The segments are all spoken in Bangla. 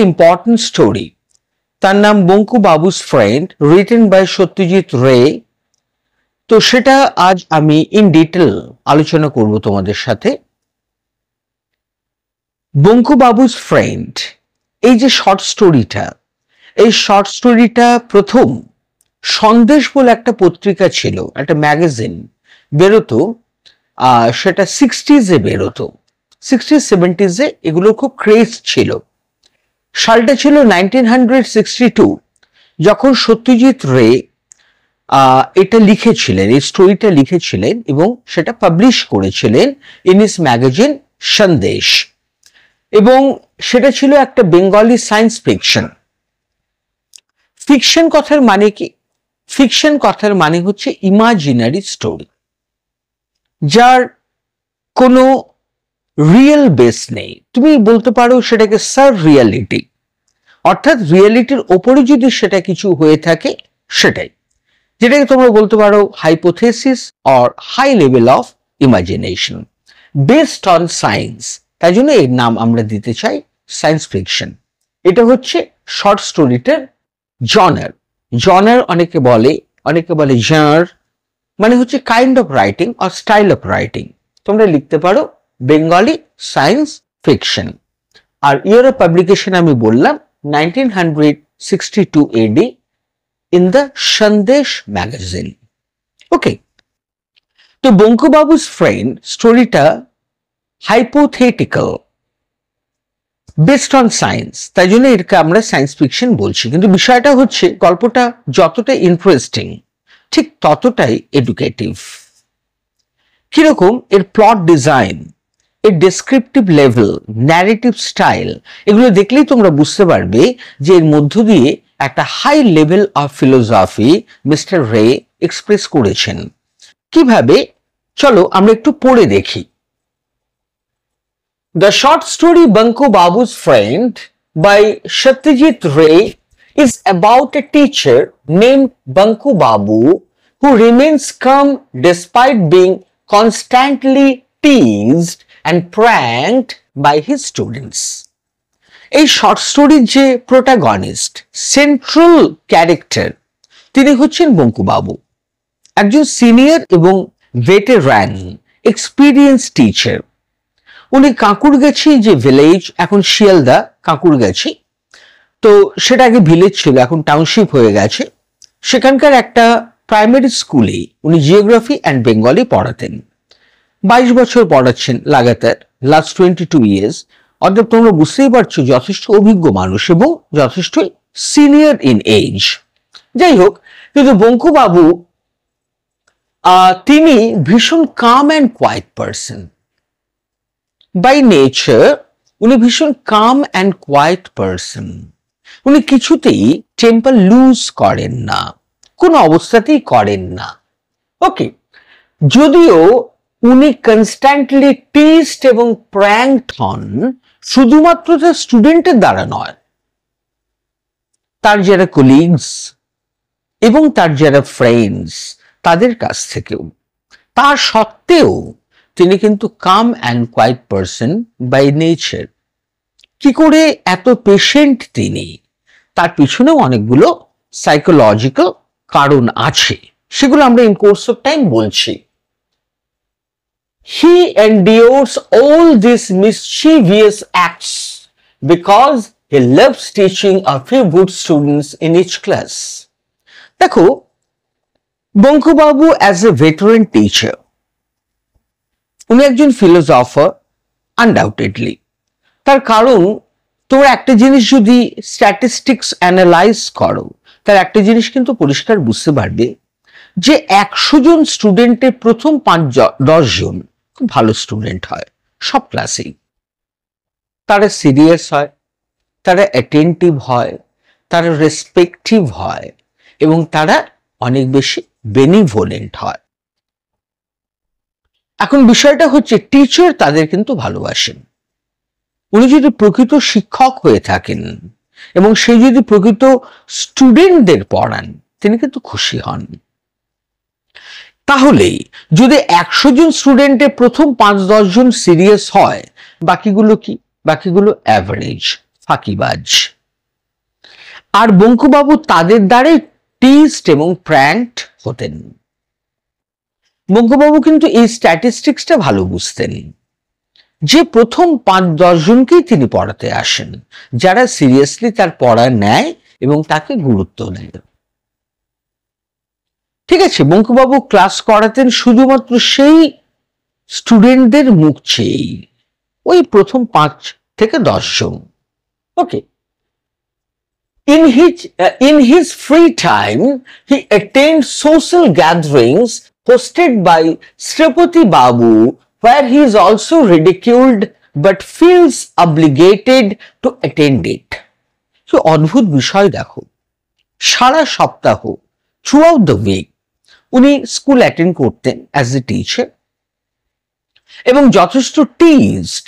ইম্পর্টেন্ট স্টোরি, তার নাম Banku Babu's friend, written by Satyajit Ray. তো সেটা আজ আমি ইন ডিটেল আলোচনা করব তোমাদের সাথে। বঙ্কু বাবুস ফ্রেন্ড, এই যে শর্ট স্টোরিটা, এই শর্ট স্টোরিটা প্রথম সন্দেশ বলে একটা পত্রিকা ছিল, একটা ম্যাগাজিন বেরোতো, সেটা 60s বেরোতো, 60s 70s এগুলো খুব ক্রেজ ছিল। সালটা ছিল 1962, যখন সত্যজিৎ রে এটা লিখেছিলেন, এই স্টোরিটা লিখেছিলেন এবং সেটা পাবলিশ করেছিলেন ইন হিজ ম্যাগাজিন সন্দেশ। এবং সেটা ছিল একটা বেঙ্গলি সায়েন্স ফিকশন। ফিকশন কথার মানে কি? ফিকশন কথার মানে হচ্ছে ইমাজিনারি স্টোরি, যার কোনো রিয়েল বেস নেই। তুমি বলতে পারো সেটাকে সার রিয়ালিটি, অর্থাৎ রিয়ালিটির ওপরে যদি সেটা কিছু হয়ে থাকে সেটাই, যেটাকে তোমরা বলতে পারো hypothesis or high level of imagination based on science. তাই জন্য এর নাম আমরা দিতে চাই সায়েন্স ফিকশন। এটা হচ্ছে শর্ট স্টোরিটার জনার। জনার অনেকে বলে জনার, মানে হচ্ছে kind of writing or style of writing. তোমরা লিখতে পারো বেঙ্গলি সায়েন্স ফিকশন। আর ইয়ার অফ পাবলিকেশন আমি বললাম 1962 AD in the Sandesh magazine. Okay. তো বঙ্কু বাবুস ফ্রেন্ড স্টোরিটা হাইপোথেটিক্যাল, বেসড অন সায়েন্স, তাই জন্য এটাকে আমরা সায়েন্স ফিকশন বলছি। কিন্তু বিষয়টা হচ্ছে গল্পটা যতটা ইন্টারেস্টিং ঠিক ততটাই এডুকেটিভ। কিরকম? এর প্লট ডিজাইন, এর ডেসক্রিপটিভ লেভেল, ন্যারেটিভ স্টাইল, এগুলো দেখলেই তোমরা বুঝতে পারবে যে এর মধ্য দিয়ে একটা high level of philosophy mister Ray express করেছেন। কিভাবে? চলো আমরা একটু পড়ে দেখি। The short story Banku Babu's Friend by Satyajit Ray is about a teacher named Banku Babu who remains calm despite being constantly teased and pranked by his students. এই শর্ট স্টোরির যে প্রোটাগনিস্ট, সেন্ট্রাল ক্যারেক্টার, তিনি হচ্ছেন বঙ্কু বাবু, একজন সিনিয়র এবং ভেটেরান এক্সপিরিয়েন্স টিচার। উনি কাঁকুরগাছি যে ভিলেজ, এখন শিয়ালদা কাঁকুরগাছি, তো সেটা আগে ভিলেজ ছিল, এখন টাউনশিপ হয়ে গেছে। সেখানকার একটা প্রাইমারি স্কুলে উনি জিওগ্রাফি অ্যান্ড বেঙ্গলি পড়াতেন। 22 বছর পড়াচ্ছেন লাগাতার, লাস্ট 22 years। অর্থাৎ তোমরা বুঝতেই পারছো যথেষ্ট অভিজ্ঞ মানুষ এবং যথেষ্ট সিনিয়র ইন এজ। যাই হোক, কিন্তু বঙ্কু বাবু তিনি ভীষণ calm and quiet person by nature. উনি ভীষণ কাম অ্যান্ড কোয়াইট পারসন। উনি কিছুতেই টেম্পার লুজ করেন না, কোনো অবস্থাতেই করেন না। ওকে, যদিও উনি কনস্ট্যান্টলি টিজড এবং প্র্যাঙ্কড হন শুধুমাত্র তার স্টুডেন্টের দ্বারা নয়, তার যারা কলিগস এবং তার যারা ফ্রেন্ডস তাদের কাছ থেকেও। তা সত্ত্বেও তিনি কিন্তু calm and quiet person by nature. কি করে এত পেশেন্ট তিনি? তার পিছনেও অনেকগুলো সাইকোলজিক্যাল কারণ আছে, সেগুলো আমরা ইন কোর্স অফ টাইম বলছি। He endures all these mischievous acts because he loves teaching a few good students in each class. দেখো, বঙ্কু বাবু অ্যাজ এ ভেটারান টিচার, উনি একজন ফিলোসফার আনডাউটেডলি। তার কারণ, তোমরা একটা জিনিস যদি স্ট্যাটিস্টিক্স অ্যানালাইজ করো, তার একটা জিনিস কিন্তু পরিষ্কার বুঝতে পারবে যে 100 জন স্টুডেন্টের প্রথম 5-10 জন খুব ভালো স্টুডেন্ট হয় সব ক্লাসেই। তারা সিরিয়াস হয়, তারা অ্যাটেন্টিভ হয়, তারা রেসপেক্টিভ হয় এবং তারা অনেক বেশি বেনিভোলেন্ট হয়। এখন বিষয়টা হচ্ছে টিচার তাদের কিন্তু ভালোবাসেন। উনি যদি প্রকৃত শিক্ষক হয়ে থাকেন এবং সেই যদি প্রকৃত স্টুডেন্টদের পড়ান, তিনি কিন্তু খুশি হন। তাহলে যদি 100 জন স্টুডেন্টের প্রথম 5-10 জন সিরিয়াস হয়, বাকিগুলো কি? বাকিগুলো অ্যাভারেজ, ফাঁকিবাজ। আর বঙ্কুবাবু তাদের দ্বারাই টিজড এবং প্র্যাঙ্কড হতেন। বঙ্কুবাবু কিন্তু এই স্ট্যাটিস্টিক্সটা ভালো বুঝতেন যে প্রথম 5-10 জনকেই তিনি পড়াতে আসেন যারা সিরিয়াসলি তার পড়া নেয় এবং তাকে গুরুত্ব দেয়। ঠিক আছে, বঙ্কুবাবু ক্লাস করাতেন শুধুমাত্র সেই স্টুডেন্টদের মুখ চেয়েই, ওই প্রথম 5 থেকে 10 জন। ওকে। In his free time, he attends social gatherings hosted by Sripati Babu, where he is also ridiculed but feels obligated to attend it. So, অদ্ভুত বিষয় দেখো, সারা সপ্তাহ throughout the week উনি স্কুল অ্যাটেন্ড করতেন অ্যাজ এ টিচার এবং যথেষ্ট টিজড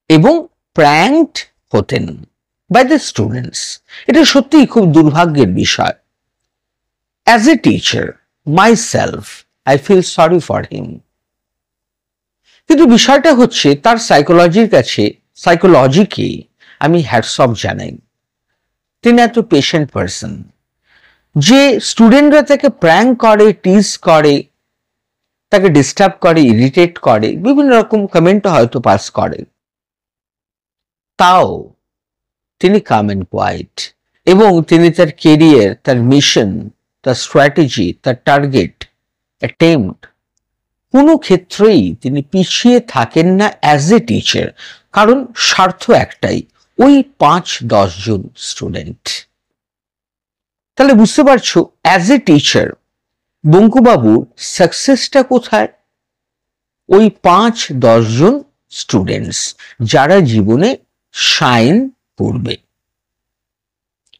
এবং প্র্যাঙ্কড হতেন বাই দ্য স্টুডেন্টস। এটা সত্যিই খুব দুর্ভাগ্যের বিষয়। As a teacher myself I feel sorry for him. কিন্তু বিষয়টা হচ্ছে তার সাইকোলজিকে আমি হ্যাটস অফ জানাই। তিনি এত পেশেন্ট পারসন যে স্টুডেন্টরা তাকে প্র্যাঙ্ক করে, টিজ করে, তাকে ডিস্টার্ব করে, ইরিটেট করে, বিভিন্ন রকম কমেন্ট হয়তো পাস করে, তাও তিনি কাম এন্ড কোয়াইট এবং তিনি তার কেরিয়ার, তার মিশন, তার স্ট্র্যাটেজি, তার টার্গেট অ্যাটেম্পট কোনো ক্ষেত্রেই তিনি পিছিয়ে থাকেন না অ্যাজ এ টিচার। কারণ স্বার্থ একটাই, ওই 5-10 জন স্টুডেন্ট। তাহলে বুঝতে পারছো অ্যাজ এ টিচার বঙ্কুবাবুর সাকসেসটা কোথায়? ওই 5-10 জন স্টুডেন্টস যারা জীবনে শাইন করবে,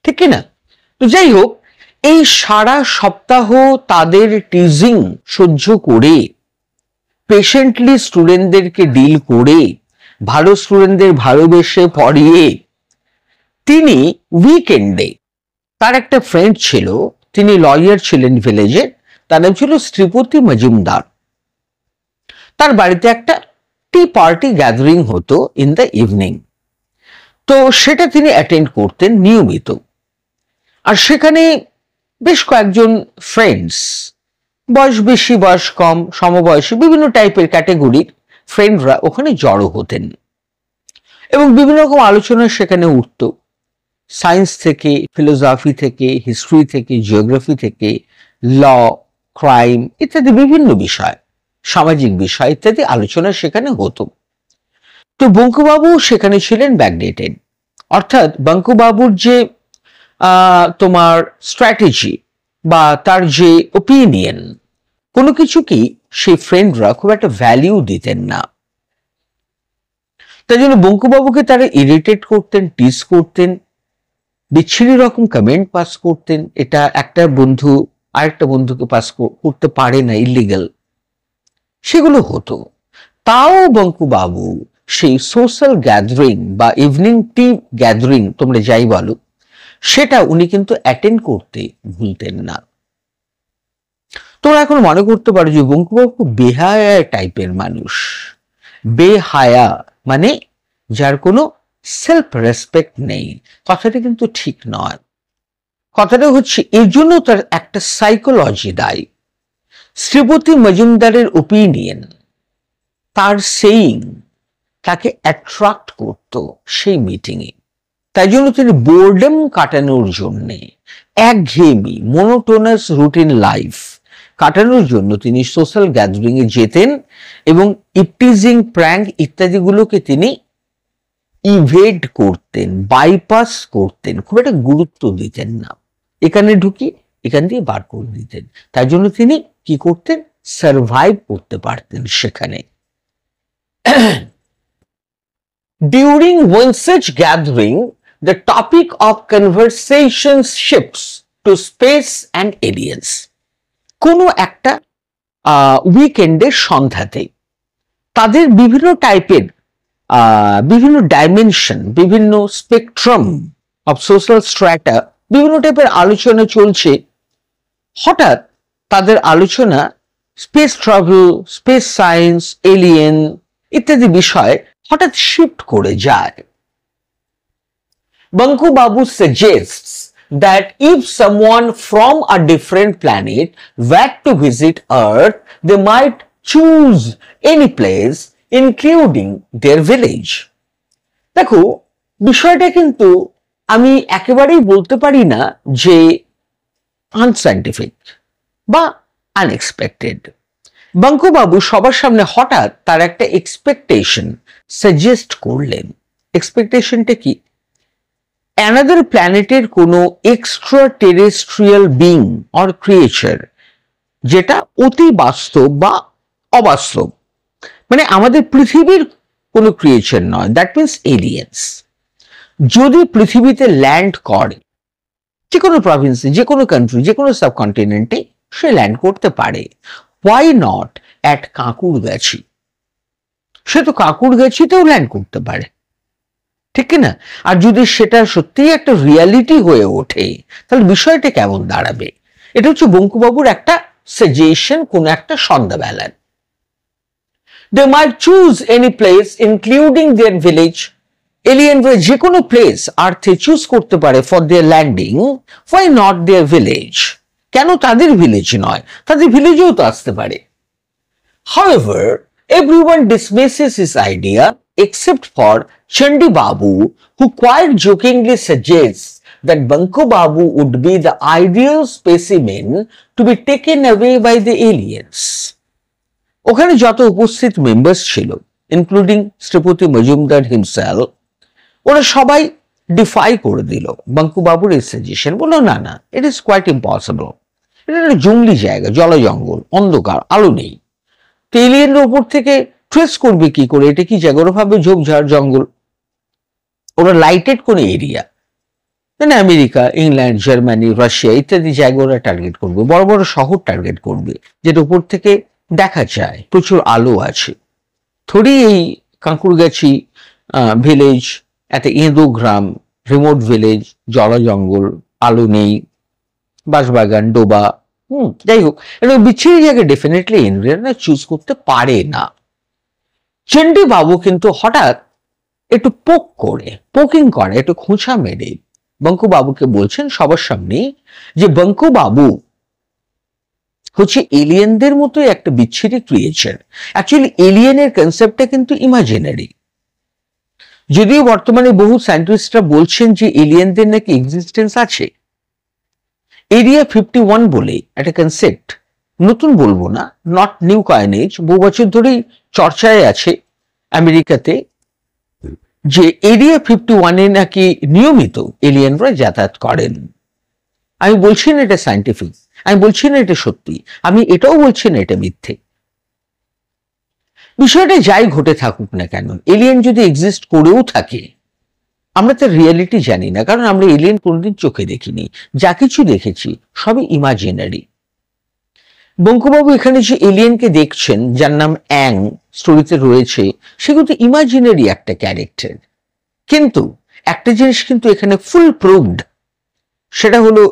ঠিক না? তো যাই হোক, এই সারা সপ্তাহ তাদের টিজিং সহ্য করে, পেশেন্টলি স্টুডেন্টদেরকে ডিল করে, ভালো স্টুডেন্টদের ভালোবেসে পড়িয়ে, তিনি উইকেন্ডে, তার একটা ফ্রেন্ড ছিল, তিনি লয়ার ছিলেন ভিলেজে, তার নাম ছিল শ্রীপতি মজুমদার। তার বাড়িতে একটা টি পার্টি গ্যাদারিং হতো ইন দ্য ইভিনিং। তো সেটা তিনি অ্যাটেন্ড করতেন নিয়মিত। আর সেখানে বেশ কয়েকজন ফ্রেন্ডস, বয়স বেশি বয়স কম, সমবয়সী, বিভিন্ন টাইপের ক্যাটেগরির ফ্রেন্ডরা ওখানে জড়ো হতেন এবং বিভিন্ন রকম আলোচনা সেখানে উঠত। সায়েন্স থেকে, ফিলোসফি থেকে, হিস্ট্রি থেকে, জিওগ্রাফি থেকে, ল, ক্রাইম ইত্যাদি বিভিন্ন বিষয়, সামাজিক বিষয় ইত্যাদি আলোচনা সেখানে হতো। তো বঙ্কুবাবু সেখানে ছিলেন ব্যাকডেটেড, অর্থাৎ বঙ্কুবাবুর যে তোমার স্ট্র্যাটেজি বা তার যে ওপিনিয়ন, কোনো কিছুকেই সেই ফ্রেন্ডরা খুব একটা ভ্যালিউ দিতেন না। তাই জন্য বঙ্কুবাবুকে তারা ইরিটেট করতেন, টিজ করতেন, বিচ্ছিন্ন রকম কমেন্ট পাস করতেন। এটা একটা বন্ধু আরেকটা বন্ধুকে পাস করতে পারে না, ইলিগাল, সেগুলো হতো। তাও বঙ্কুবাবু সেই সোশ্যাল গ্যাদারিং বা ইভিনিং টি গ্যাদারিং তোমরা যাই বলো, সেটা উনি কিন্তু অ্যাটেন্ড করতে ভুলতেন না। তোমরা এখন মনে করতে পারো যে বঙ্কুবাবু বেহায়া টাইপের মানুষ। বেহায়া মানে যার কোনো সেলফ রেসপেক্ট নেই, কথাটা কিন্তু ঠিক নয়। কথাটা হচ্ছে এর জন্য তার একটা সাইকোলজি দায়ী। শ্রীপতি মজুমদারের ওপিনিয়ন, তার সেইং তাকে অ্যাট্রাক্ট করত সেই মিটিংয়ে। তাই জন্য তিনি বোর্ডেম কাটানোর জন্যে, একঘেয়েমি মোনোটোনাস রুটিন লাইফ কাটানোর জন্য তিনি সোশ্যাল গ্যাদারিংয়ে যেতেন এবং ইপটিজিং, প্র্যাঙ্ক ইত্যাদিগুলোকে তিনি ইভেড করতেন, বাইপাস করতেন, খুব একটা গুরুত্ব দিতেন না। এখানে ঢুকি, এখান দিয়ে বার করে দিতেন। তাই জন্য তিনি কি করতেন? সার্ভাইভ করতে পারতেন সেখানে। During one such gathering, the topic of conversation shifts to space and aliens. কোনো একটা উইকেন্ডের সন্ধ্যাতে তাদের বিভিন্ন টাইপের, বিভিন্ন ডাইমেনশন, বিভিন্ন স্পেকট্রাম অফ সোশ্যাল স্ট্র্যাটা, বিভিন্ন টাইপের আলোচনা চলছে। হঠাৎ তাদের আলোচনা space travel, space science, alien ইত্যাদি বিষয় হঠাৎ শিফট করে যায়। Banku Babu suggests that if someone from a different planet were to visit Earth, they might choose any place, including their village. দেখো বিষয়টা কিন্তু আমি একেবারেই বলতে পারি না যে আনসাইন্টিফিক বা আনএক্সপেক্টেড। বাঙ্কু বাবু সবার সামনে হঠাৎ তার একটা এক্সপেকটেশন সাজেস্ট করলেন। এক্সপেকটেশনটা কি? অ্যানাদার প্ল্যানেটের কোনো extra terrestrial being or creature, যেটা অতি বাস্তব বা অবাস্তব, মানে আমাদের পৃথিবীর কোনো ক্রিয়েচার নয়, দ্যাট মিনস এলিয়েন্স, যদি পৃথিবীতে ল্যান্ড করে, যে কোনো প্রভিন্সে, যে কোনো কান্ট্রি, যে কোনো সাবকন্টিনেন্টে সে ল্যান্ড করতে পারে। Why not at Kankurgachi? সে তো কাঁকুড়গাছিতেও ল্যান্ড করতে পারে, ঠিক না? আর যদি সেটা সত্যিই একটা রিয়ালিটি হয়ে ওঠে, তাহলে বিষয়টা কেমন দাঁড়াবে? এটা হচ্ছে বঙ্কুবাবুর একটা সাজেশন কোন একটা সন্ধ্যাবেলার। They might choose any place including their village. এলিয়েনরা যে কোনো প্লেস আর্থে চুজ করতে পারে for their landing. Why not their village? কেন তাদের ভিলেজ নয়? তাদের ভিলেজেও তো আসতে পারে। However, everyone dismisses his idea except for Chandi Babu, who quite jokingly suggests that Banku Babu would be the ideal specimen to be taken away by the aliens. ওখানে যত উপস্থিত মেম্বার্স ছিল, ইনক্লুডিং শ্রীপতি মজুমদার হিমসেলফ, ওরা সবাই ডিফাই করে দিল বাঙ্কু বাবুর এই সাজেশন। বললো না না, ইট ইজ কোয়াইট ইম্পসিবল, এটা একটা জঙ্গলি জায়গা, জলজঙ্গল, অন্ধকার, আলো নেই, তো এলিয়েনের উপর থেকে ট্রেস করবে কি করে? এটা কি জায়গা? ওরা ভাবে ঝোপঝাড় জঙ্গল, ওরা লাইটেড কোন এরিয়া, মানে আমেরিকা, ইংল্যান্ড, জার্মানি, রাশিয়া ইত্যাদি জায়গা ওরা টার্গেট করবে, বড় বড় শহর টার্গেট করবে, যেটা উপর থেকে দেখা যায়, প্রচুর আলো আছে। থোড়ি এই কাঁকুড়গাছি ভিলেজ, একটা ইঁদু গ্রাম, রিমোট ভিলেজ, জলজঙ্গল, আলো নেই, বাঁশবাগান, ডোবা, যাই হোক, এটা বিচ্ছিরি জায়গায় ডেফিনেটলি ইন্ডিয়ানরা চুজ করতে পারে না। চন্ডী বাবু কিন্তু হঠাৎ একটু পোকিং করে, একটু খোঁচা মেরে বঙ্কু বাবুকে বলছেন সবার সামনে যে বঙ্কু বাবু হচ্ছে এলিয়েনদের মতো একটা বিচ্ছিরি ক্রিয়েচার। অ্যাকচুয়ালি এলিয়েনের কনসেপ্টটা কিন্তু ইমাজিনারি, যদিও বর্তমানে বহু সায়েন্টিস্টরা বলছেন যে এলিয়েনদের নাকি এক্সিস্টেন্স আছে। এরিয়া 51 বলে একটা কনসেপ্ট, নতুন বলবো না, নট নিউ কয়েনেজ, বহু বছর ধরেই চর্চায় আছে আমেরিকাতে, যে এরিয়া 51-এ নাকি নিয়মিত এলিয়েনরা যাতায়াত করেন। আমি বলছি না এটা সায়েন্টিফিক, আমি বলছি না এটা সত্যি, আমি এটাও বলছি না এটা মিথ্যে। বিষয়টা যাই ঘটে থাকুক না কেন, এলিয়েন যদি এক্সিস্ট করেও থাকে, আমরা তার রিয়ালিটি জানি না, কারণ আমরা এলিয়েন কোনোদিন চোখে দেখিনি, যা কিছু দেখেছি সবই ইমাজিনারি। বঙ্কুবাবু এখানে যে এলিয়েনকে দেখছেন, যার নাম অ্যাং স্টোরিতে রয়েছে, সে কিন্তু ইমাজিনারি একটা ক্যারেক্টার, কিন্তু একটা জিনিস কিন্তু এখানে ফুল প্রুভড, সেটা হলো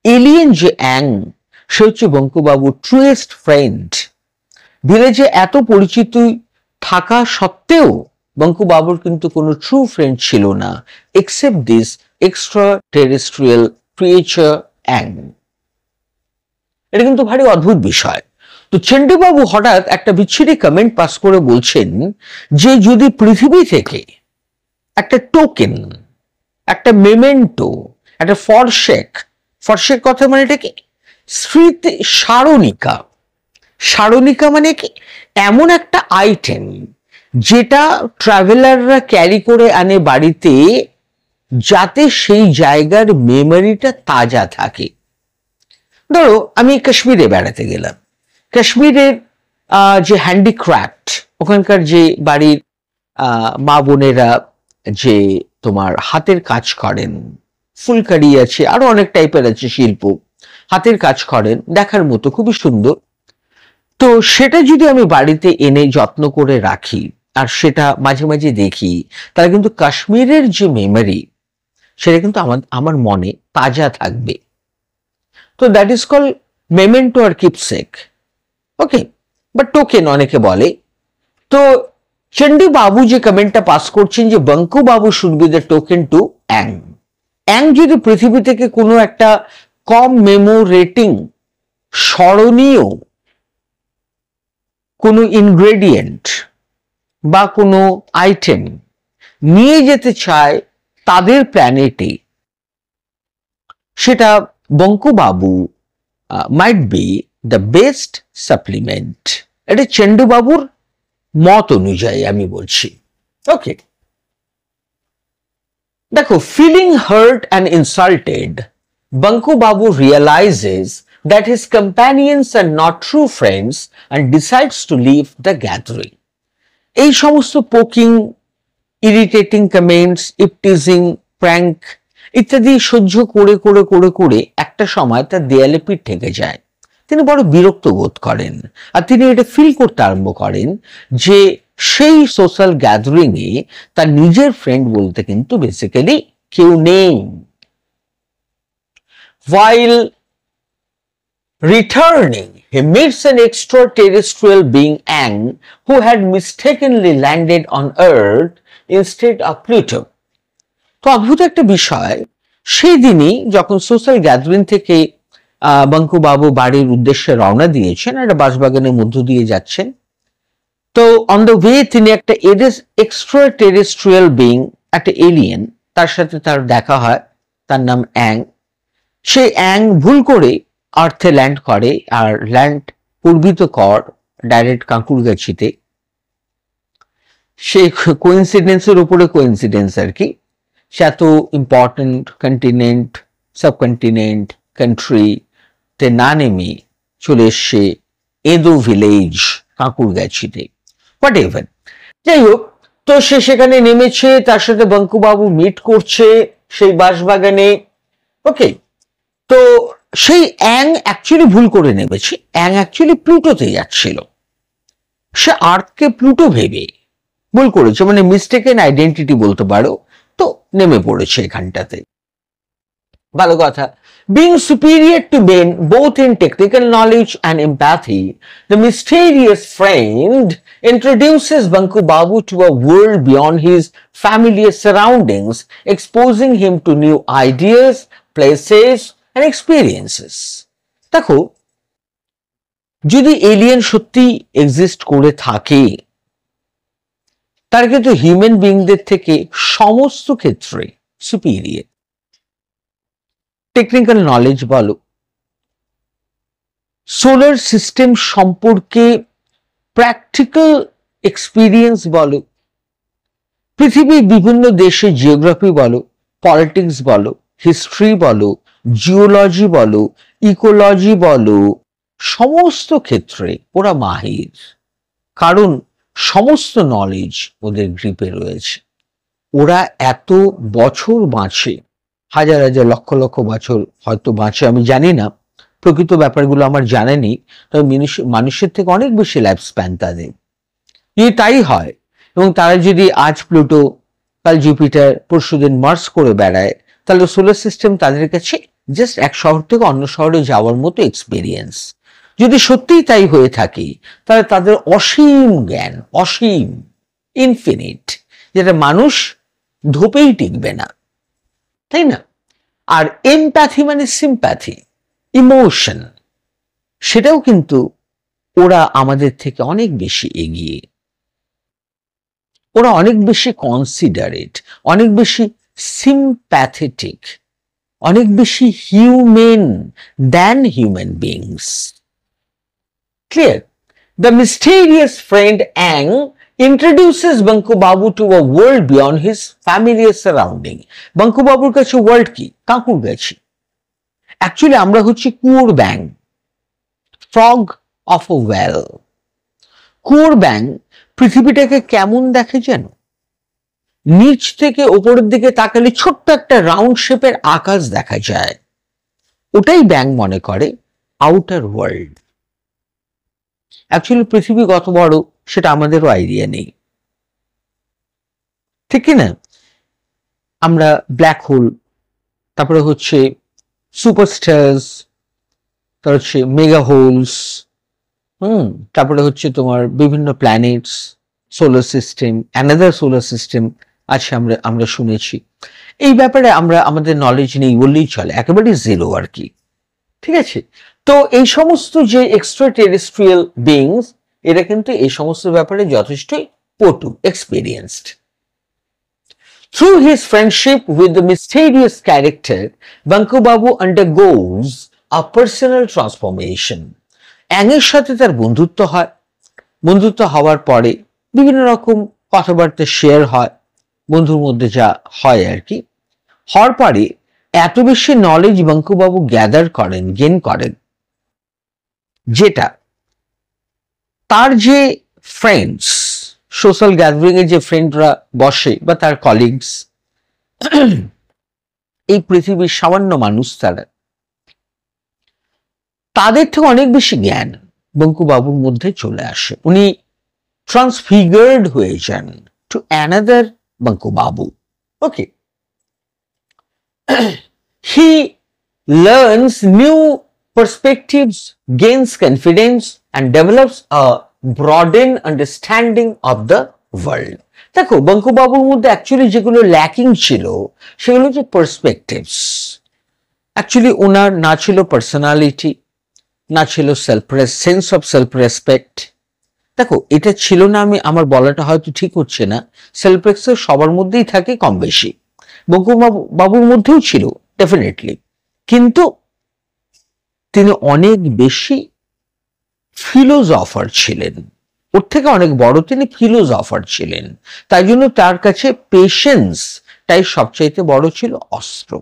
এলিয়েন যে অ্যাং, সে হচ্ছে বঙ্কুবাবুর ট্রুয়েস্ট ফ্রেন্ড। ভিলেজে এত পরিচিত থাকা সত্ত্বেও বঙ্কু বাবুর কিন্তু কোনো ট্রু ফ্রেন্ড ছিল না, except this extra terrestrial creature Ang. এটা কিন্তু ভারী অদ্ভুত বিষয়। তো চন্ডীবাবু হঠাৎ একটা বিচ্ছিরি কমেন্ট পাস করে বলছেন যে যদি পৃথিবী থেকে একটা টোকেন, একটা মেমেন্টো, একটা ফরশেক কথা মানে এটা কি? স্মৃতি সারণিকা। সারণিকা মানে কি? এমন একটা আইটেম যেটা ট্রাভেলাররা ক্যারি করে আনে বাড়িতে, যাতে সেই জায়গার মেমোরিটা তাজা থাকে। ধরো আমি কাশ্মীরে বেড়াতে গেলাম, কাশ্মীরের যে হ্যান্ডিক্রাফট, ওখানকার যে বাড়ির মা বোনেরা যে তোমার হাতের কাজ করেন, ফুলকারি আছে, আরো অনেক টাইপের আছে শিল্প, হাতের কাজ করেন, দেখার মতো, খুবই সুন্দর। তো সেটা যদি আমি বাড়িতে এনে যত্ন করে রাখি আর সেটা মাঝে মাঝে দেখি, তাহলে কিন্তু কাশ্মীরের যে মেমোরি, সেটা কিন্তু আমার মনে তাজা থাকবে। তো দ্যাট ইজ কল মেমেন্টো আর কিপসেক, ওকে, বা টোকেন অনেকে বলে। তো চন্ডী বাবু যে কমেন্টটা পাস করছেন যে Banku babu should be the token to Ang, Ang যদি পৃথিবী থেকে কোনো একটা কমেমোরেটিং স্মরণীয় কোনো ইনগ্রেডিয়েন্ট বা কোনো আইটেম নিয়ে যেতে চায় তাদের প্ল্যানেটে, সেটা Bankubabu might be the best supplement. এটা চেন্ডুবাবুর মত অনুযায়ী আমি বলছি। ওকে, দেখো, feeling hurt and insulted, Bankubabu realizes that his companions are not true friends and decides to leave the gathering. এই সমস্ত poking, irritating comments, eve teasing, prank ইত্যাদি সহ্য করে করে করে করে একটা সময় তার দেয়ালে পিঠ ঠেকে যায়। তিনি বড় বিরক্ত বোধ করেন আর তিনি এটা ফিল করতে আরম্ভ করেন যে সেই সোশ্যাল গ্যাদারিং এ তার নিজের ফ্রেন্ড বলতে কিন্তু বেসিক্যালি কেউ নেই। While returning, he meets an extraterrestrial being, Aang, who had mistakenly landed on Earth instead of Pluto. তো অদ্ভুত একটা বিষয়, সেই দিনই যখন সোশ্যাল গ্যাদারিং থেকে বঙ্কুবাবু বাড়ির উদ্দেশ্যে রওনা দিয়েছেন, একটা বাসবাগানের মধ্য দিয়ে যাচ্ছেন, তো অন দ্য ওয়ে তিনি একটা এক্সট্রা টেরেস্ট্রিয়াল বিং, একটা এলিয়েন, তার সাথে তার দেখা হয়, তার নাম অ্যাং। সেই অ্যাং ভুল করে আর্থে ল্যান্ড করে, আর ল্যান্ড পূর্বিত কর ডাইরেক্ট কাঁকুরগাছিতে। সেই কোইন্সিডেন্সের উপরে কোইন্সিডেন্স আর কি, সে এত ইম্পর্টেন্ট কন্টিনেন্ট, সাবকন্টিনেন্ট, কান্ট্রি তে না নেমে চলে এসছে এদো ভিলেজ কাঁকুরগাছিতে, হোয়াট এভার। যাই হোক, তো সে সেখানে নেমেছে, তার সাথে বঙ্কুবাবু মিট করছে সেই বাঁশবাগানে। ওকে, তো সেই অ্যাং অ্যাকচুয়ালি ভুল করে নেমেছে, অ্যাং অ্যাকচুয়ালি প্লুটোতে যাচ্ছিল, সে আর্থকে প্লুটো ভেবে ভুল করেছে, মানে মিস্টেকেন আইডেন্টিটি বলতে পারো, তো নেমে পড়েছে এখানটাতে। ভালো কথা। Being superior to men both in technical knowledge and empathy, the mysterious friend introduces Bankubabu to a world beyond his familiar surroundings, exposing him to new ideas, places and experiences. দেখো, যদি এলিয়েন সত্যি এক্সিস্ট করে থাকে, তারা কিন্তু হিউম্যান বিংদের থেকে সমস্ত ক্ষেত্রে সুপিরিয়র। টেকনিক্যাল নলেজ বলো, সোলার সিস্টেম সম্পর্কে প্র্যাকটিক্যাল এক্সপিরিয়েন্স বলো, পৃথিবীর বিভিন্ন দেশের জিওগ্রাফি বলো, পলিটিক্স বলো, হিস্ট্রি বলো, জিওলজি বলো, ইকোলজি বলো, সমস্ত ক্ষেত্রে ওরা মাহির, কারণ সমস্ত নলেজ ওদের গ্রিপে রয়েছে। ওরা এত বছর বাঁচে, হাজার হাজার লক্ষ লক্ষ বছর হয়তো বাঁচে, আমি জানি না, প্রকৃত ব্যাপারগুলো আমার জানা নেই, তবে মানুষের থেকে অনেক বেশি লাইফ স্প্যান তাদের। যদি তাই হয়, এবং তারা যদি আজ প্লুটো, কাল জুপিটার, পরশুদিন মার্স করে বেড়ায়, তাহলে সোলার সিস্টেম তাদের কাছে জাস্ট এক শহর থেকে অন্য শহরে যাওয়ার মতো এক্সপিরিয়েন্স। যদি সত্যিই তাই হয়ে থাকে, তাহলে তাদের অসীম জ্ঞান, অসীম, ইনফিনিট, যেটা মানুষ ধোপেই টিকবে না, তাই না? আর এমপ্যাথি মানে সিম্প্যাথি, ইমোশন, সেটাও কিন্তু ওরা আমাদের থেকে অনেক বেশি এগিয়ে। ওরা অনেক বেশি কনসিডারেট, অনেক বেশি সিম্প্যাথেটিক, অনেক বেশি human than human beings. Clear? The mysterious friend Aang introduces Bankubabu to a world beyond his familiar surrounding. Bankubabuর কাছে ওয়ার্ল্ড কি? কাঁকুরগাছি। অ্যাকচুয়ালি আমরা হচ্ছি কুয়োর ব্যাং, ফ্রগ অফ আ ওয়েল। কুয়োর ব্যাং পৃথিবীটাকে কেমন দেখে যেন, নিচ থেকে ওপরের দিকে তাকালে ছোট্ট একটা রাউন্ড শেপের আকাশ দেখা যায়, ওটাই ব্যাং মনে করে আউটার ওয়ার্ল্ড। অ্যাকচুয়ালি পৃথিবী কত বড় সেটা আমাদেরও আইডিয়া নেই, ঠিক কিনা? আমরা ব্ল্যাক হোল, তারপরে হচ্ছে সুপারস্টার্স, তারপর হচ্ছে মেগা হোলস, তারপরে হচ্ছে তোমার বিভিন্ন planets, solar system, another solar system, আচ্ছা আমরা আমরা শুনেছি। এই ব্যাপারে আমরা আমাদের নলেজ নেই বললেই চলে, একেবারে জিরো আর কি। ঠিক আছে, তো এই সমস্ত যে এক্সট্রা টেরেস্ট্রিয়াল বিংস, এরা কিন্তু এই সমস্ত ব্যাপারে যথেষ্টই পটু, experienced. Through his friendship with the mysterious character, Banku Babu undergoes a personal transformation. অ্যাংয়ের সাথে তার বন্ধুত্ব হয়, বন্ধুত্ব হওয়ার পরে বিভিন্ন রকম কথাবার্তা শেয়ার হয়, বন্ধুর মধ্যে যা হয় আর কি। হওয়ার পরে এত বেশি নলেজ বাঙ্কুবাবু গ্যাদার করেন, গেন করেন, যেটা তার যে ফ্রেন্ডস, সোশ্যাল গ্যাদারিং এ যে ফ্রেন্ডরা বসে বা তার কলিগস, এই পৃথিবীর সামান্য মানুষ তারা, তাদের থেকে অনেক বেশি জ্ঞান বঙ্কুবাবুর মধ্যে চলে আসে। উনি ট্রান্সফিগার্ড হয়ে যান to another Bankubabu. Okay, he learns new perspectives, gains confidence and develops a broadened understanding of the world. দেখো বাঙ্কুবাবুর মধ্যে অ্যাকচুয়ালি যেগুলো ল্যাকিং ছিল সেগুলো হচ্ছে পার্সপেক্টিভস। অ্যাকচুয়ালি ওনার না ছিল পার্সোনালিটি, না ছিল সেন্স অফ সেলফ রেসপেক্ট। দেখো এটা ছিল না, আমি আমার বলাটা হয়তো ঠিক হচ্ছে না, সেলফ রেসপেক্ট সবার মধ্যেই থাকে কম বেশি, বাবুর মধ্যেও ছিল ডেফিনেটলি, কিন্তু তিনি অনেক বেশি ফিলোজফার ছিলেন, ওর থেকে অনেক বড় তিনি ফিলোজফার ছিলেন। তাই জন্য তার কাছে পেশেন্সটাই সবচাইতে বড় ছিল অস্ত্র।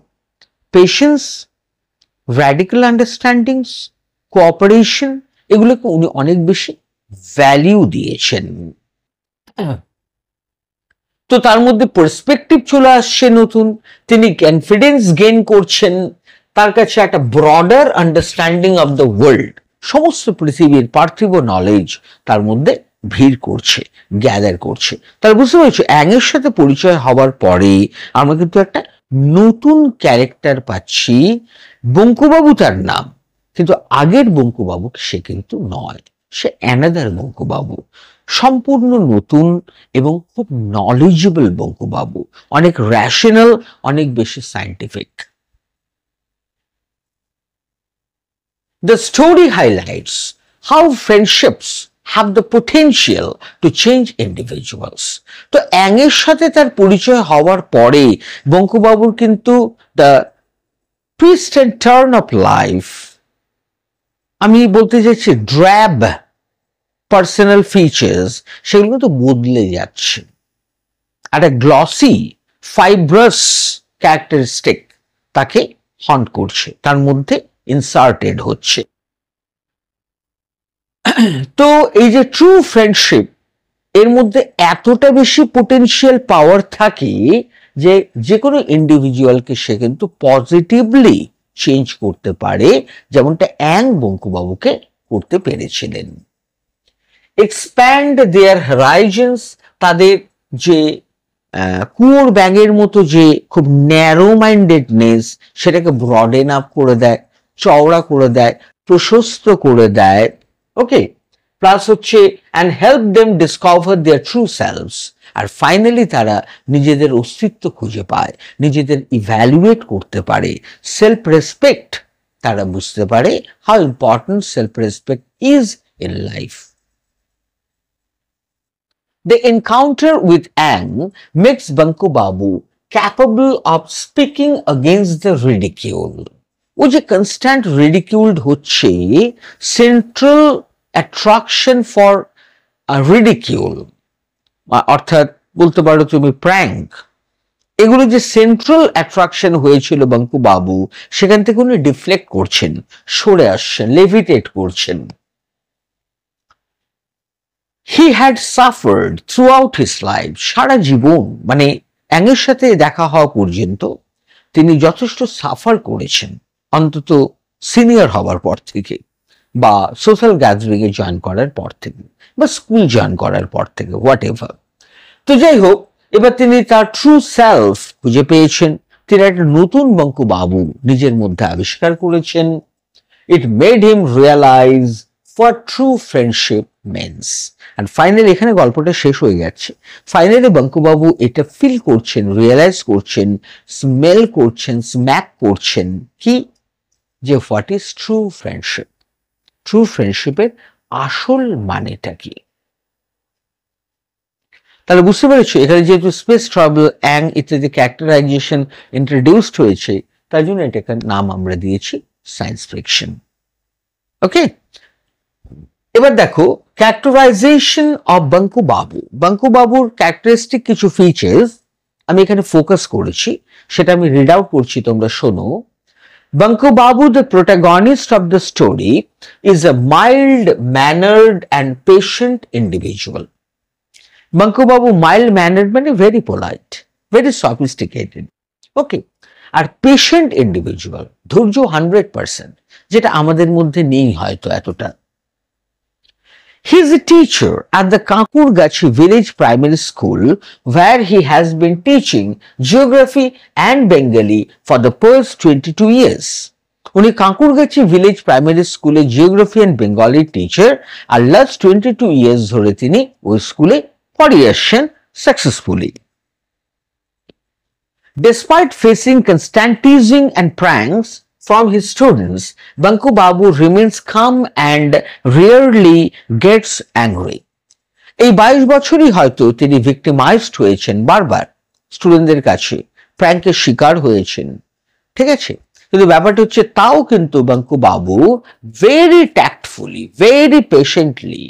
পেশেন্স, র্যাডিক্যাল আন্ডারস্ট্যান্ডিংস, কোঅপারেশন, এগুলোকে উনি অনেক বেশি ভ্যালিউ দিয়েছেন। তো তার মধ্যে পার্সপেক্টিভ চলে আসছে নতুন, তিনি কনফিডেন্স গেইন করছেন, তার কাছে একটা broader understanding of the world, সমস্ত পৃথিবীর পার্থিব নলেজ তার মধ্যে ভিড় করছে, গ্যাদার করছে। তার বুঝতে পারছো অ্যাংয়ের সাথে পরিচয় হওয়ার পরে আমরা কিন্তু একটা নতুন ক্যারেক্টার পাচ্ছি। বঙ্কুবাবু তার নাম, কিন্তু আগের বঙ্কুবাবু সে কিন্তু নয়, সে অ্যানাদার বঙ্কুবাবু, সম্পূর্ণ নতুন এবং খুব নলেজেবল বঙ্কুবাবু, অনেক র্যাশনাল, অনেক বেশি scientific. The story highlights how friendships have the potential to change individuals. তো অ্যাংয়ের সাথে তার পরিচয় হওয়ার পরে বঙ্কুবাবুর কিন্তু the twist and turn of life, আমি বলতে চাইছি ড্র্যাব পার্সোনাল ফিচার্স, সেগুলো কিন্তু বদলে যাচ্ছে। একটা গ্লসি ফাইব্রাস ক্যারেক্টারিস্টিক তাকে হন্ট করছে, তার মধ্যে ইনসার্টেড হচ্ছে। তো এই যে ট্রু ফ্রেন্ডশিপ, এর মধ্যে এতটা বেশি পোটেনশিয়াল পাওয়ার থাকে যে যে কোনো ইন্ডিভিজুয়ালকে সে কিন্তু পজিটিভলি চেঞ্জ করতে পারে, যেমনটা অ্যাং বঙ্কুবাবুকে করতে পেরেছিলেন। এক্সপ্যান্ড দেয়ার হরাইজনস, তাদের যে কুয়োর ব্যাগের মতো যে খুব ন্যারো মাইন্ডেডনেস, সেটাকে ব্রডেন আপ করে দেয়, চওড়া করে দেয়, প্রশস্ত করে দেয়। ওকে, প্লাস হচ্ছে and help them discover their true selves, আর ফাইনালি তারা নিজেদের অস্তিত্ব খুঁজে পায়, নিজেদের ইভ্যালুয়েট করতে পারে, সেলফ রেসপেক্ট তারা বুঝতে পারে, how important self respect is in life. The encounter with Ang makes Banku Babu capable of speaking against the ridicule. ও যে কনস্ট্যান্ট রিডিকিউলড হচ্ছে, সেন্ট্রাল অ্যাট্রাকশন ফর রিডিকিউল, অর্থাৎ বলতে পারো তুমি প্র্যাঙ্ক, এগুলো যে সেন্ট্রাল অ্যাট্রাকশন হয়েছিল বাঙ্কু বাবু, সেখান থেকে উনি ডিফ্লেক্ট করছেন, সরে আসছেন, লেভিটেট করছেন। He had suffered throughout his life, সারা জীবন, মানে অ্যাংয়ের সাথে দেখা হওয়া পর্যন্ত তিনি যথেষ্ট সাফার করেছেন, অন্তত সিনিয়র হওয়ার পর থেকে, বা সোশ্যাল গ্যাদারিং এ জয়েন করার পর থেকে, বা স্কুল জয়েন করার পর থেকে, হোয়াট এভার। তো যাই হোক, এবার তিনি তার ট্রু সেলফ খুঁজে পেয়েছেন, তিনি একটা নতুন বাঙ্কু বাবু নিজের মধ্যে আবিষ্কার করেছেন। It made him realise what true friendship means. আর ফাইনালি এখানে গল্পটা শেষ হয়ে যাচ্ছে। ফাইনালি বাঙ্কুবাবু এটা ফিল করছেন, রিয়েলাইজ করছেন, স্মেল করছেন, স্ম্যাক করছেন কি, যে what is true friendship, true ফ্রেন্ডশিপের আসল মানেটা কি। তাহলে বুঝতে পেরেছো, এখানে যেহেতু স্পেস ট্রাভেল, অ্যাং ইত্যাদি ক্যারেক্টারাইজেশন ইন্ট্রোডিউসড হয়েছে, তার জন্য এটাকে নাম আমরা দিয়েছি সায়েন্স ফিকশন। ওকে, এবার দেখো ক্যারেক্টারাইজেশন অফ বাঙ্কু বাবু। বাঙ্কু বাবুর ক্যারেক্টারিস্টিক কিছু ফিচার্স আমি এখানে ফোকাস করেছি, সেটা আমি রিড আউট করছি, তোমরা শোনো। Banku Babu, the protagonist of the story, is a mild-mannered and patient individual. Banku Babu mild-mannered means very polite, very sophisticated. Okay, R patient individual, ধৈর্য 100%, যেটা আমাদের মধ্যে নেই হয়তো এতটা। He is a teacher at the Kankurgachi village primary school where he has been teaching geography and Bengali for the past 22 years. উনি কাঁকুরগাছি ভিলেজ প্রাইমারি স্কুলে জিওগ্রাফি এন্ড বেঙ্গলি টিচার, আর লাস্ট 22 ইয়ার্স ধরে তিনি ওই স্কুলে পড়িয়ে আসছেন successfully. Despite facing constant teasing and pranks from his students, Banku Babu remains calm and rarely gets angry. এই 22 বছরই হয়তো তিনি ভিক্টিমাইজড হয়েছেন, বারবার স্টুডেন্টদের কাছে প্র্যাঙ্কের শিকার হয়েছেন, ঠিক আছে, কিন্তু ব্যাপারটা হচ্ছে তাও কিন্তু বাঙ্কু বাবু ভেরি ট্যাক্টফুলি, ভেরি পেশেন্টলি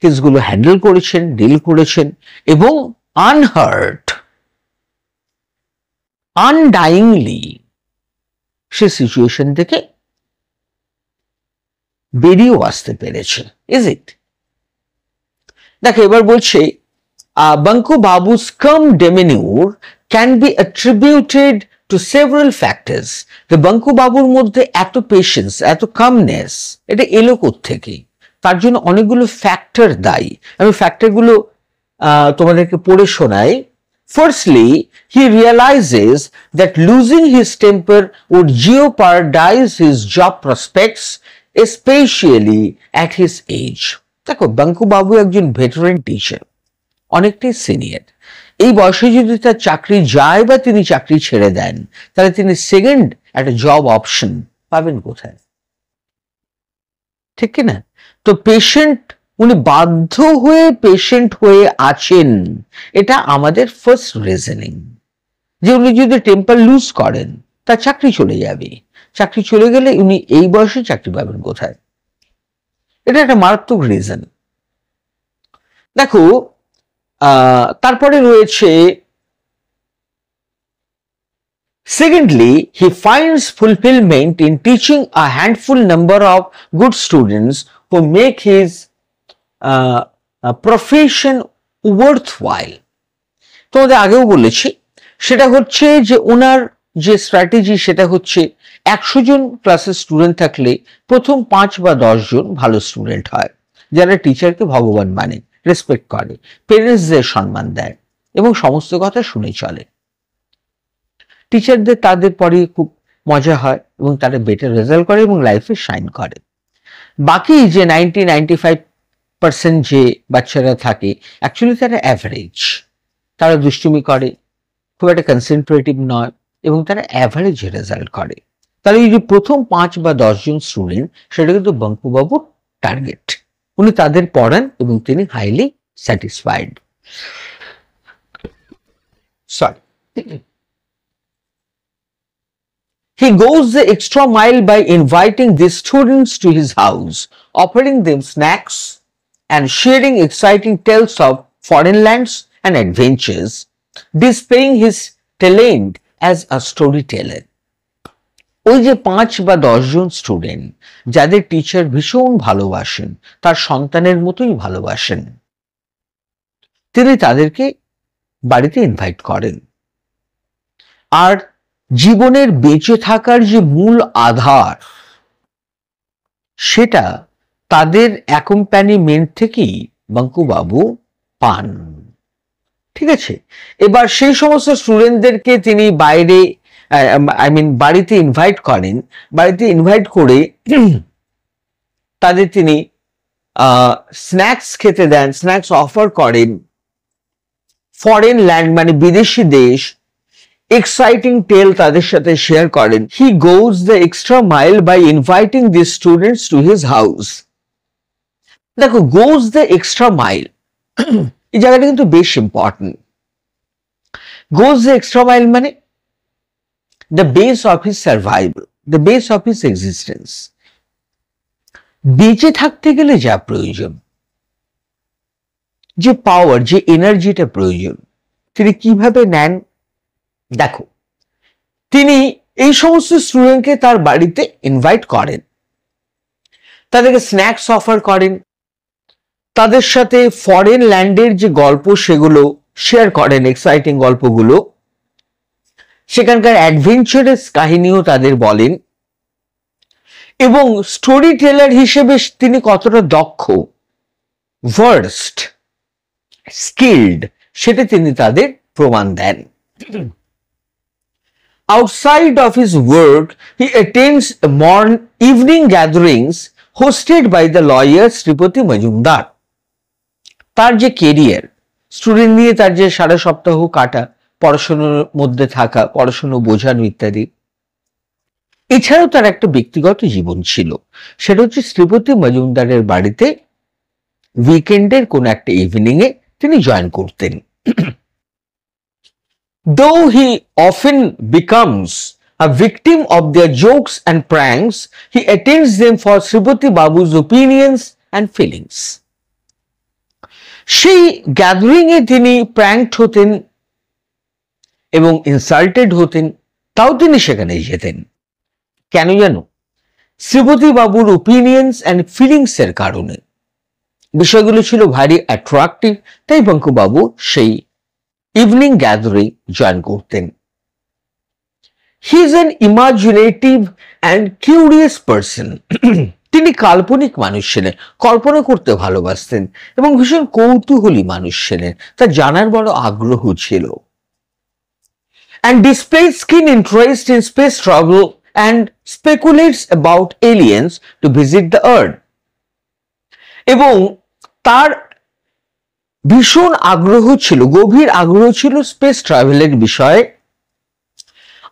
কেসগুলো হ্যান্ডেল করেছেন, ডিল করেছেন, এবং আনহার্ট, আনডাইংলি সে সিচুয়েশন থেকে বেরিয়েও আসতে পেরেছে। Is it? দেখো এবার বলছে Banku Babu's calm demeanor can be attributed to several factors. The Banku Babur মধ্যে এত পেশেন্স, এত কামনেস, এটা এলো কোত্থেকে? তার জন্য অনেকগুলো ফ্যাক্টর দায়ী। আমি ফ্যাক্টরগুলো তোমাদেরকে পড়ে শোনাই। Firstly, he realizes that losing his temper would jeopardize his job prospects, especially at his age. দেখো বাঙ্কু বাবু একজন ভেটারেন টিচার, অনেকটাই সিনিয়র। এই বয়সে যদি তার চাকরি যায় বা তিনি চাকরি ছেড়ে দেন, তাহলে তিনি সেকেন্ড একটা জব অপশন পাবেন কোথায়? ঠিক কিনা? তো পেশেন্ট, উনি বাধ্য হয়ে পেশেন্ট হয়ে আছেন, এটা আমাদের ফার্স্ট রিজনিং। যে উনি যদি টেম্পার লুজ করেন, তার চাকরি চলে যাবে। চাকরি চলে গেলে উনি এই বয়সে চাকরি পাবেন কোথায়? এটা একটা মারাত্মক রিজন। দেখো তারপরে রয়েছে secondly, he finds fulfillment in teaching a handful number of good students who make his profession worthwhile. তোমাদের আগেও বলেছি, সেটা হচ্ছে যে ওনার যে স্ট্র্যাটেজি, সেটা হচ্ছে 100 জন ক্লাসের স্টুডেন্ট থাকলে প্রথম 5 বা 10 জন ভালো স্টুডেন্ট হয়, যারা টিচারকে ভগবান মানে, রেসপেক্ট করে, পেরেন্টসদের সম্মান দেয় এবং সমস্ত কথা শুনে চলে। টিচারদের তাদের পরে খুব মজা হয় এবং তারা বেটার রেজাল্ট করে এবং লাইফে শাইন করে। বাকি যে 90-95% যে বাচ্চারা থাকে, অ্যাকচুয়ালি তারা অ্যাভারেজ, তারা দুষ্টুমি করে, খুব একটা কনসেন্ট্রেটিভ নয় এবং তারা অ্যাভারেজ রেজাল্ট করে। তাহলে এই যে প্রথম 5 বা 10 জন স্টুডেন্ট, সেটা কিন্তু বাঙ্কু বাবুর টার্গেট। উনি তাদের পড়ান এবং তিনি highly satisfied. Sorry, he goes the extra mile by inviting these students to his house, offering them snacks and sharing exciting tales of foreign lands and adventures, displaying his talent as a storyteller. ওই যে 5 বা 10 জন স্টুডেন্ট যাদের টিচার ভীষণ ভালোবাসেন, তার সন্তানের মতোই ভালোবাসেন, তিনি তাদেরকে বাড়িতে ইনভাইট করেন। আর জীবনের বেঁচে থাকার যে মূল আধার, সেটা তাদের অ্যাকম্প্যানিমেন্ট থেকেই বাঙ্কু বাবু পান। ঠিক আছে, এবার সেই সমস্ত স্টুডেন্টদেরকে তিনি বাইরে বাড়িতে ইনভাইট করেন। বাড়িতে ইনভাইট করে তাদের তিনি স্ন্যাক্স খেতে দেন, স্ন্যাক্স অফার করেন, ফরেন ল্যান্ড মানে বিদেশি দেশ, এক্সাইটিং টেল তাদের সাথে শেয়ার করেন। He goes the extra mile by inviting the students to his house. দেখো, গোজ দ্য এক্সট্রা মাইল এই জায়গাটা কিন্তু বেশ important. Goes the extra mile মানে the base of his survival, the base of his existence. বেঁচে থাকতে গেলে যা প্রয়োজন, যে পাওয়ার, যে এনার্জিটা প্রয়োজন, তিনি কিভাবে নেন? দেখো, তিনি এই সমস্ত স্টুডেন্টকে তার বাড়িতে ইনভাইট করেন, তাদেরকে স্ন্যাক্স অফার করেন, তাদের সাথে ফরেন ল্যান্ডের যে গল্প সেগুলো শেয়ার করেন, এক্সাইটিং গল্পগুলো, সেখানকার অ্যাডভেঞ্চারাস কাহিনীও তাদের বলেন, এবং স্টোরি টেলার হিসেবে তিনি কতটা দক্ষ, ভার্সড, স্কিল্ড, সেটা তিনি তাদের প্রমাণ দেন। Outside of his work, he attends evening gatherings hosted by the lawyer Sripati Majumdar. তার যে কেরিয়ার, স্টুডেন্ট নিয়ে তার যে সারা সপ্তাহ কাটা, পড়াশোনার মধ্যে থাকা, পড়াশোনা বোঝানো ইত্যাদি, এছাড়াও তার একটা ব্যক্তিগত জীবন ছিল। সেটা হচ্ছে শ্রীপতি মজুমদারের বাড়িতে উইকেন্ডের কোন একটা ইভিনিং এ তিনি জয়েন করতেন। Though he often becomes a victim of their jokes and pranks, he attends them for Sripati Babu's opinions and feelings. সেই গ্যাদারিং এ তিনি প্র্যাঙ্কড হতেন এবং ইনসাল্টেড হতেন, তাও তিনি সেখানে যেতেন। কেন জানো? শ্রীপতি বাবুর ওপিনিয়ন্স অ্যান্ড ফিলিংস এর কারণে। বিষয়গুলো ছিল ভারী অ্যাট্রাক্টিভ, তাই বঙ্কু বাবু সেই ইভিনিং গ্যাদারিং জয়েন করতেন। He is an imaginative and curious person. তিনি কাল্পনিক মানুষ ছিলেন, কল্পনা করতে ভালোবাসতেন এবং ভীষণ কৌতূহলী মানুষ ছিলেন, তার জানার বড় আগ্রহ ছিল। And displays keen interest in space travel and speculates about aliens to visit the earth. এবং তার ভীষণ আগ্রহ ছিল, গভীর আগ্রহ ছিল স্পেস ট্রাভেলের বিষয়ে,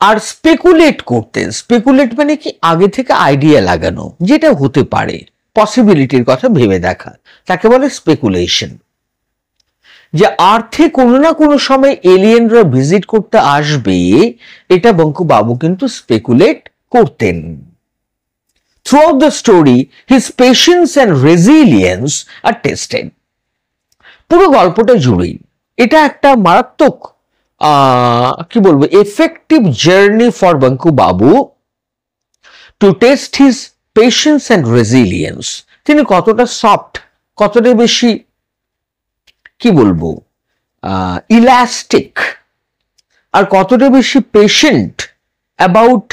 আর স্পেকুলেট করতেন। স্পেকুলেট মানে কি? আগে থেকে আইডিয়া লাগানো, যেটা হতে পারে, পসিবিলিটির কথা ভেবে দেখা, তাকে বলে স্পেকুলেশন। যে আর্থে কোনো না কোনো সময় এলিয়েনরা ভিজিট করতে আসবে, এটা বঙ্কু বাবু কিন্তু স্পেকুলেট করতেন। Throughout the story, his patience and resilience are tested. পুরো গল্পটা জুড়েই এটা একটা মারাত্মক কি বলবো, effective journey for Banku babu to test his patience and resilience. তিনি কতটা সফট, কতটা বেশি কি বলবো ইলাস্টিক, আর কতটা বেশি patient about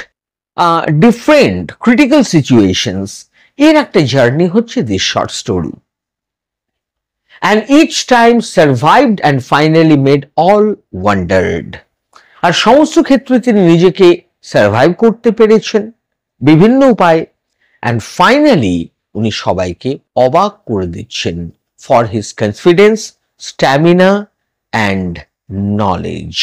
different critical situations, এর একটা জার্নি হচ্ছে this short story. And each time survived and finally made all wondered. আর সমস্ত ক্ষেত্রে তিনি নিজেকে সার্ভাইভ করতে পেরেছেন বিভিন্ন উপায়ে, and finally উনি সবাইকে অবাক করে দিচ্ছেন for his confidence, stamina and knowledge.